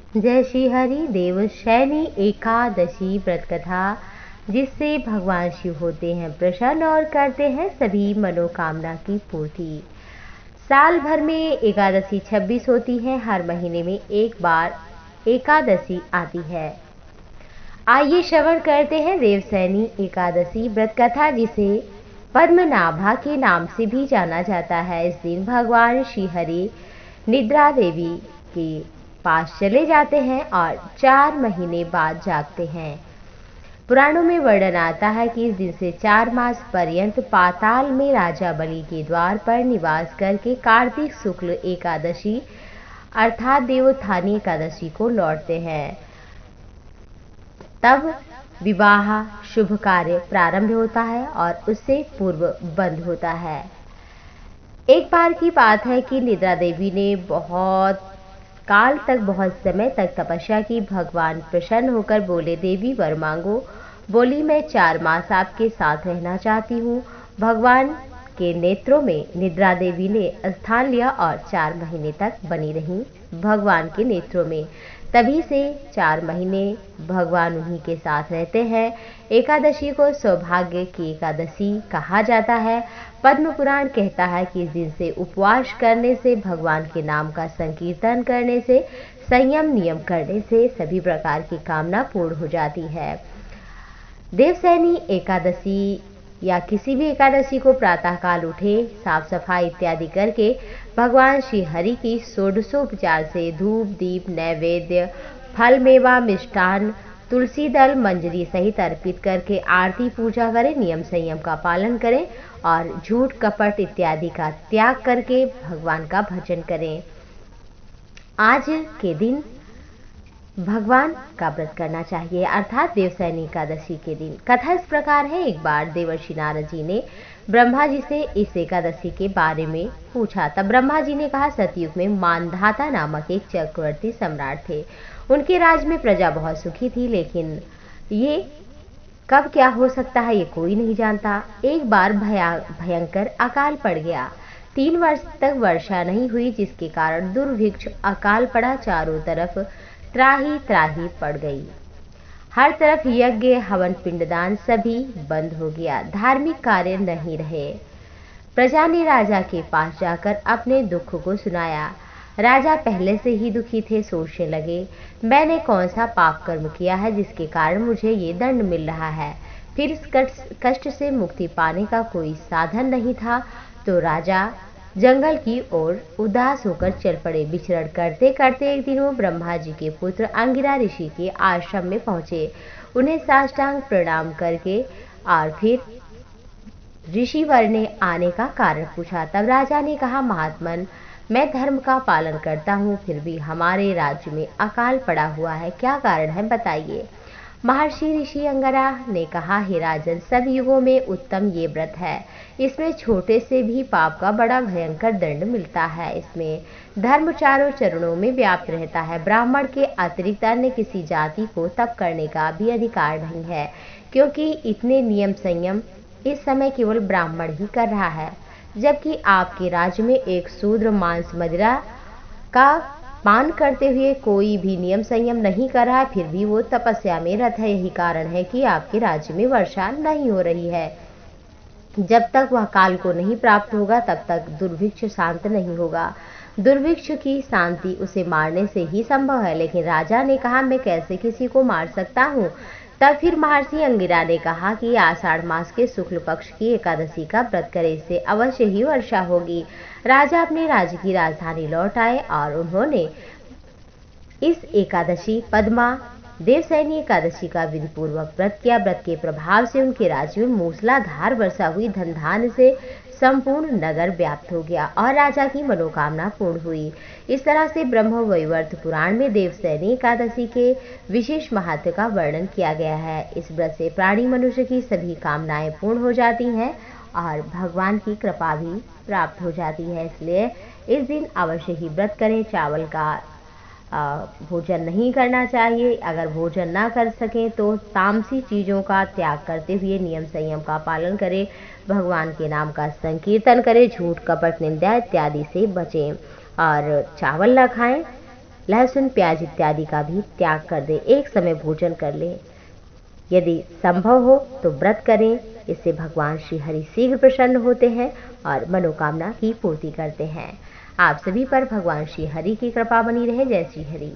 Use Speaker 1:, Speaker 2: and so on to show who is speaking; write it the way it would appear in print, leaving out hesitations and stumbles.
Speaker 1: जय श्री हरि देव शयनी एकादशी व्रत कथा, जिससे भगवान शिव होते हैं प्रसन्न और करते हैं सभी मनोकामना की पूर्ति। साल भर में एकादशी 26 होती है। हर महीने में एक बार एकादशी आती है। आइए श्रवण करते हैं देवशयनी एकादशी व्रत कथा, जिसे पद्मनाभा के नाम से भी जाना जाता है। इस दिन भगवान श्री हरि निद्रा देवी के पास चले जाते हैं और 4 महीने बाद जागते हैं। पुराणों में वर्णन आता है कि इस दिन से 4 मास पर्यंत पाताल में राजा बलि के द्वार पर निवास करके कार्तिक शुक्ल एकादशी अर्थात देवोत्थानी एकादशी को लौटते हैं। तब विवाह शुभ कार्य प्रारंभ होता है और उससे पूर्व बंद होता है। एक बार की बात है कि निद्रा देवी ने बहुत समय तक तपस्या की। भगवान प्रसन्न होकर बोले, देवी वर मांगो। बोली, मैं 4 मास आपके साथ रहना चाहती हूँ। भगवान के नेत्रों में निद्रा देवी ने स्थान लिया और 4 महीने तक बनी रही भगवान के नेत्रों में। तभी से 4 महीने भगवान उन्हीं के साथ रहते हैं। एकादशी को सौभाग्य की एकादशी कहा जाता है। पद्म पुराण कहता है कि इस दिन से उपवास करने से, भगवान के नाम का संकीर्तन करने से, संयम नियम करने से सभी प्रकार की कामना पूर्ण हो जाती है। देवशयनी एकादशी या किसी भी एकादशी को प्रातःकाल उठे, साफ सफाई इत्यादि करके भगवान श्री हरि की षोडशोपचार से धूप दीप नैवेद्य फल मेवा मिष्टान तुलसी दल मंजरी सहित अर्पित करके आरती पूजा करें। नियम संयम का पालन करें और झूठ कपट इत्यादि का त्याग करके भगवान का भजन करें। आज के दिन भगवान का व्रत करना चाहिए, अर्थात देवशयनी एकादशी के दिन। कथा इस प्रकार है। एक बार देवर्षि नारद जी ने ब्रह्मा जी से इस एकादशी के बारे में पूछा। तब ब्रह्मा जी ने कहा, सतयुग में मानधाता नामक एक चक्रवर्ती सम्राट थे। उनके राज में प्रजा बहुत सुखी थी, लेकिन ये कब क्या हो सकता है ये कोई नहीं जानता। एक बार भयंकर अकाल पड़ गया। 3 वर्ष तक वर्षा नहीं हुई, जिसके कारण दुर्भिक्ष अकाल पड़ा। चारों तरफ त्राही त्राही पड़ गई। हर तरफ यज्ञ हवन पिंडदान सभी बंद हो गया। धार्मिक कार्य नहीं रहे। प्रजा ने राजा के पास जाकर अपने दुख को सुनाया। राजा पहले से ही दुखी थे। सोचने लगे, मैंने कौन सा पाप कर्म किया है जिसके कारण मुझे ये दंड मिल रहा है। फिर इस कष्ट से मुक्ति पाने का कोई साधन नहीं था, तो राजा जंगल की ओर उदास होकर चल पड़े। विचरण करते करते एक दिन वो ब्रह्मा जी के पुत्र अंगिरा ऋषि के आश्रम में पहुंचे। उन्हें साष्टांग प्रणाम करके और फिर ऋषिवर ने आने का कारण पूछा। तब राजा ने कहा, महात्मन, मैं धर्म का पालन करता हूँ, फिर भी हमारे राज्य में अकाल पड़ा हुआ है। क्या कारण है बताइए। महर्षि ऋषि अंगिरा ने कहा, हे राजन, सब युगों में उत्तम ये व्रत है। इसमें छोटे से भी पाप का बड़ा भयंकर दंड मिलता है। इसमें धर्म चारों चरणों में व्याप्त रहता है। ब्राह्मण के अतिरिक्त अन्य किसी जाति को तप करने का भी अधिकार नहीं है, क्योंकि इतने नियम संयम इस समय केवल ब्राह्मण ही कर रहा है। जबकि आपके राज्य में एक शूद्र मांस मदिरा का पान करते हुए कोई भी नियम संयम नहीं कर रहा है, फिर भी वो तपस्या में रत है। यही कारण है कि आपके राज्य में वर्षा नहीं हो रही है। जब तक वह काल को नहीं प्राप्त होगा, तब तक दुर्भिक्ष शांत नहीं होगा। दुर्भिक्ष की शांति उसे मारने से ही संभव है। लेकिन राजा ने कहा, मैं कैसे किसी को मार सकता हूँ। तब फिर महर्षि अंगिरा ने कहा कि आषाढ़ मास के शुक्ल पक्ष की एकादशी का व्रत करे, इससे अवश्य ही वर्षा होगी। राजा अपने राज्य की राजधानी लौट आए और उन्होंने इस एकादशी पद्मा देवशयनी एकादशी का विधि पूर्वक व्रत किया। व्रत के प्रभाव से उनके राज्य में मूसलाधार वर्षा हुई। धन धान्य से संपूर्ण नगर व्याप्त हो गया और राजा की मनोकामना पूर्ण हुई। इस तरह से ब्रह्म वैवर्त पुराण में देवशयनी एकादशी के विशेष महत्व का वर्णन किया गया है। इस व्रत से प्राणी मनुष्य की सभी कामनाएं पूर्ण हो जाती हैं और भगवान की कृपा भी प्राप्त हो जाती है। इसलिए इस दिन अवश्य ही व्रत करें। चावल का भोजन नहीं करना चाहिए। अगर भोजन ना कर सकें तो तामसी चीज़ों का त्याग करते हुए नियम संयम का पालन करें। भगवान के नाम का संकीर्तन करें। झूठ कपट निंदा इत्यादि से बचें और चावल ना खाएं। लहसुन प्याज इत्यादि का भी त्याग कर दें। एक समय भोजन कर लें। यदि संभव हो तो व्रत करें। इससे भगवान श्री हरि शीघ्र प्रसन्न होते हैं और मनोकामना की पूर्ति करते हैं। आप सभी पर भगवान श्री हरि की कृपा बनी रहे। जय श्री हरि।